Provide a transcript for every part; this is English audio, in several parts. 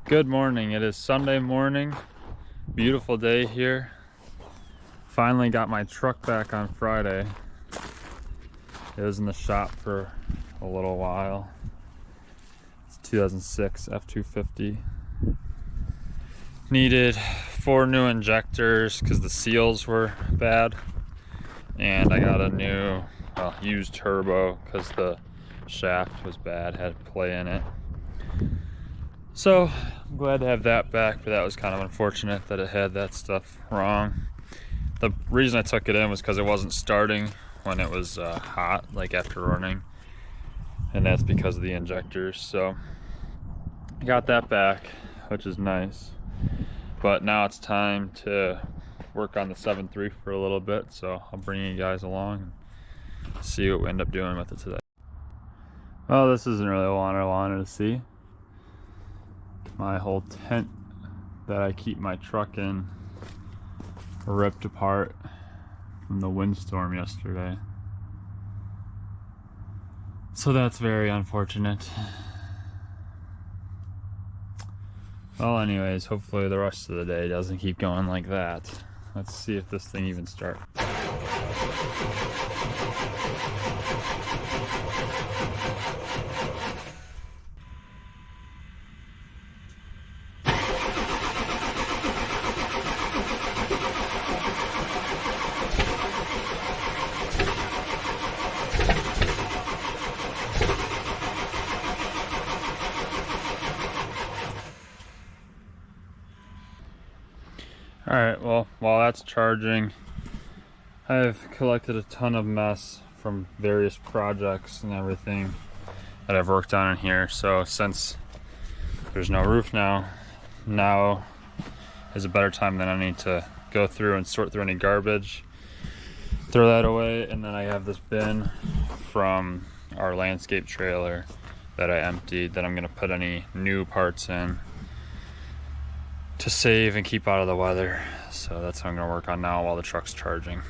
Good morning. It is Sunday morning. Beautiful day here. Finally got my truck back on Friday. It was in the shop for a little while. It's 2006 F-250. Needed 4 new injectors because the seals were bad. And I got a new used turbo because the shaft was bad, had play in it. So I'm glad to have that back, but that was kind of unfortunate that it had that stuff wrong. The reason I took it in was because it wasn't starting when it was hot, like after running, and that's because of the injectors. So I got that back, which is nice. But now it's time to work on the 7.3 for a little bit, so I'll bring you guys along and see what we end up doing with it today. Well, this isn't really what I wanted to see. My whole tent that I keep my truck in ripped apart from the windstorm yesterday. So that's very unfortunate. Well, anyways, hopefully the rest of the day doesn't keep going like that. Let's see if this thing even starts. Alright, well, while that's charging, I've collected a ton of mess from various projects and everything that I've worked on in here. So since there's no roof now is a better time than any to go through and sort through any garbage, throw that away, and then I have this bin from our landscape trailer that I emptied that I'm going to put any new parts in to save and keep out of the weather. So that's what I'm going to work on now while the truck's charging.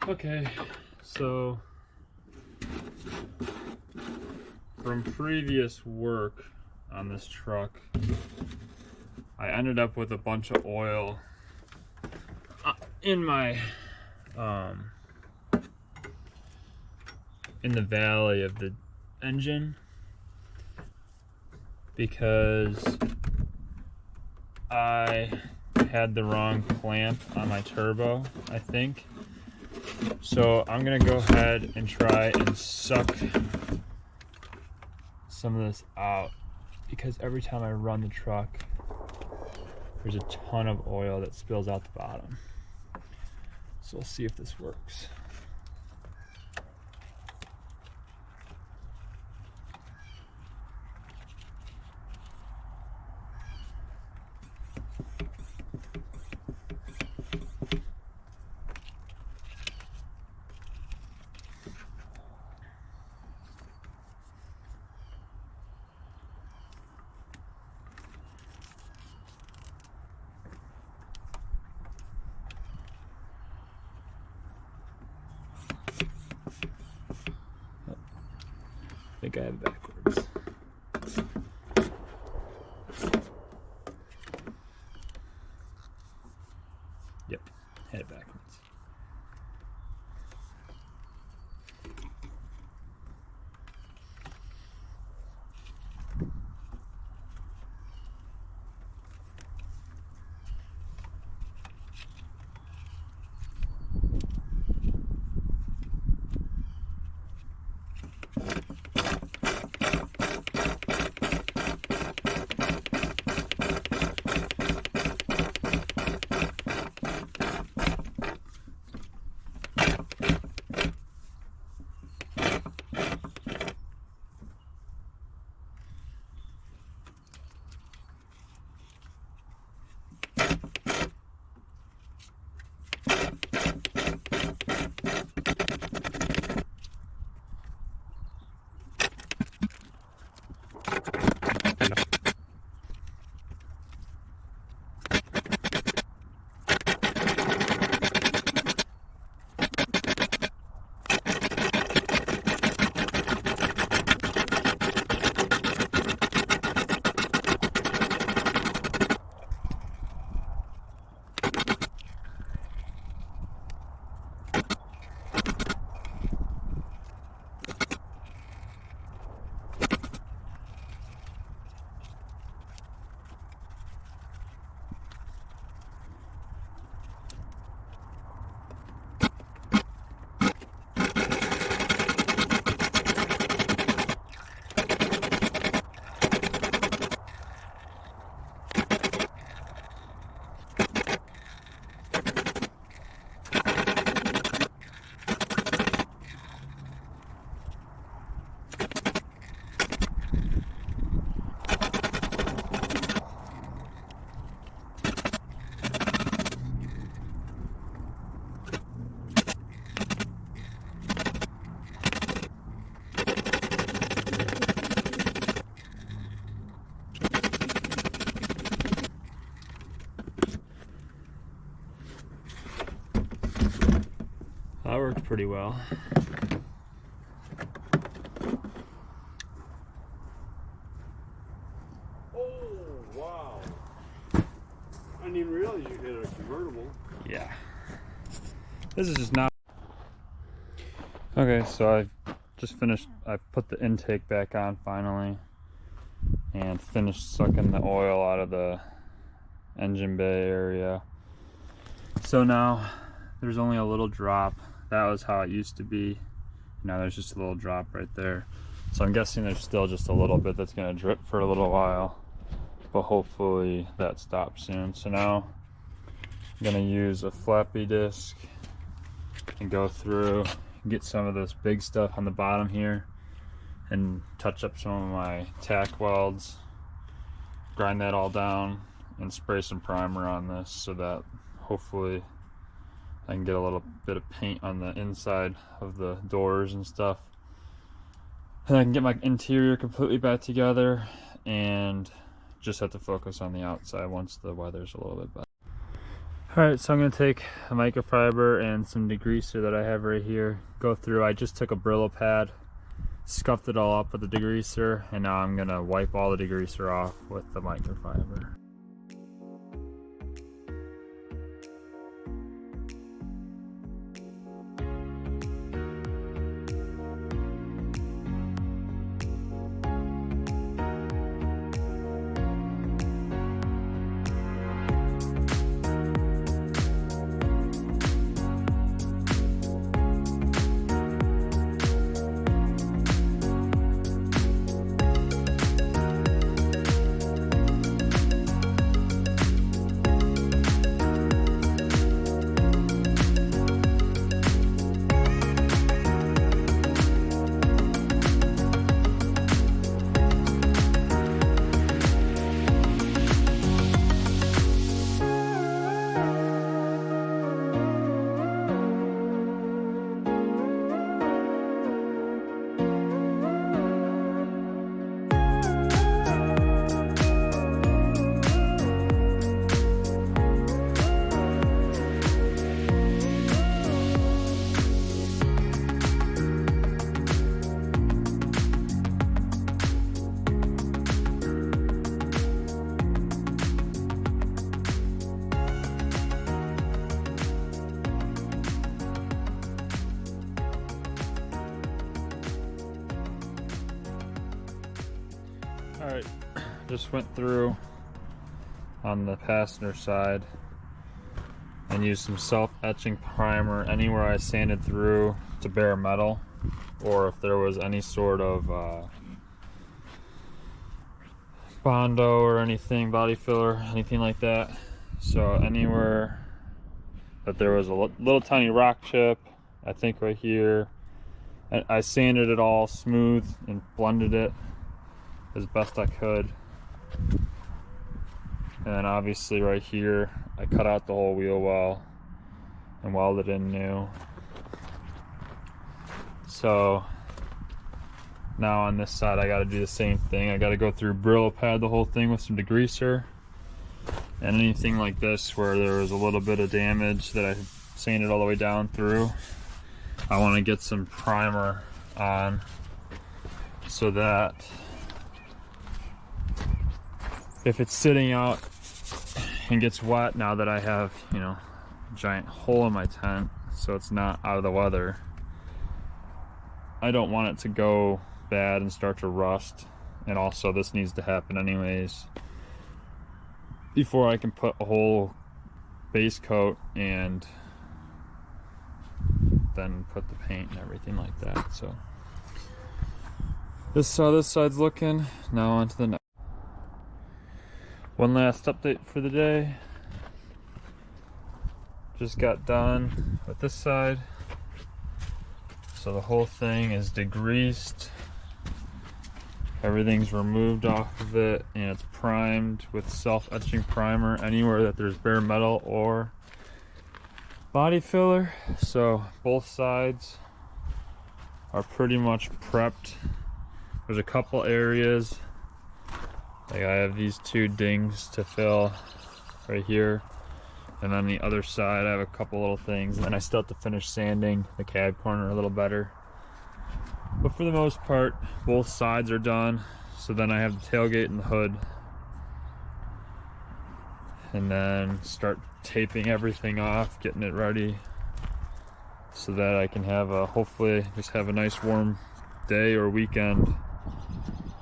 Okay, so from previous work on this truck, I ended up with a bunch of oil in my in the valley of the engine because I had the wrong clamp on my turbo, I think. So I'm gonna go ahead and try and suck some of this out because every time I run the truck, there's a ton of oil that spills out the bottom. So we'll see if this works. think I have it backwards. Yep, had it backwards. That worked pretty well. Oh, wow. I didn't even realize you hit a convertible. Yeah. This is just not... Okay, so I just finished, I put the intake back on finally and finished sucking the oil out of the engine bay area. So now there's only a little drop. That was how it used to be. Now there's just a little drop right there. So I'm guessing there's still just a little bit that's gonna drip for a little while, but hopefully that stops soon. So now I'm gonna use a flappy disc and go through, get some of this big stuff on the bottom here and touch up some of my tack welds, grind that all down and spray some primer on this so that hopefully I can get a little bit of paint on the inside of the doors and stuff, and I can get my interior completely back together and just have to focus on the outside once the weather's a little bit better. Alright, so I'm going to take a microfiber and some degreaser that I have right here, go through. I just took a Brillo pad, scuffed it all up with the degreaser, and now I'm going to wipe all the degreaser off with the microfiber. Alright, just went through on the passenger side and used some self-etching primer anywhere I sanded through to bare metal, or if there was any sort of Bondo or anything, body filler, anything like that. So anywhere that there was a little tiny rock chip, I think right here, I sanded it all smooth and blended it as best I could. And then obviously right here, I cut out the whole wheel well and welded in new. So now on this side, I got to do the same thing. I got to go through Brillo pad the whole thing with some degreaser. And anything like this where there was a little bit of damage that I sanded all the way down through, I want to get some primer on so that if it's sitting out and gets wet, now that I have, you know, a giant hole in my tent so it's not out of the weather, I don't want it to go bad and start to rust. And also this needs to happen anyways before I can put a whole base coat and then put the paint and everything like that. So this is how this side's looking. Now on to the next. One last update for the day. Just got done with this side. So the whole thing is degreased. Everything's removed off of it and it's primed with self-etching primer anywhere that there's bare metal or body filler. So both sides are pretty much prepped. There's a couple areas, like I have these 2 dings to fill right here, and on the other side I have a couple little things, and then I still have to finish sanding the cab corner a little better. But for the most part, both sides are done. So then I have the tailgate and the hood. And then start taping everything off, getting it ready so that I can have hopefully just have a nice warm day or weekend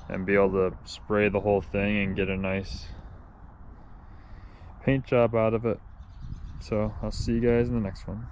and be able to spray the whole thing and get a nice paint job out of it. So I'll see you guys in the next one.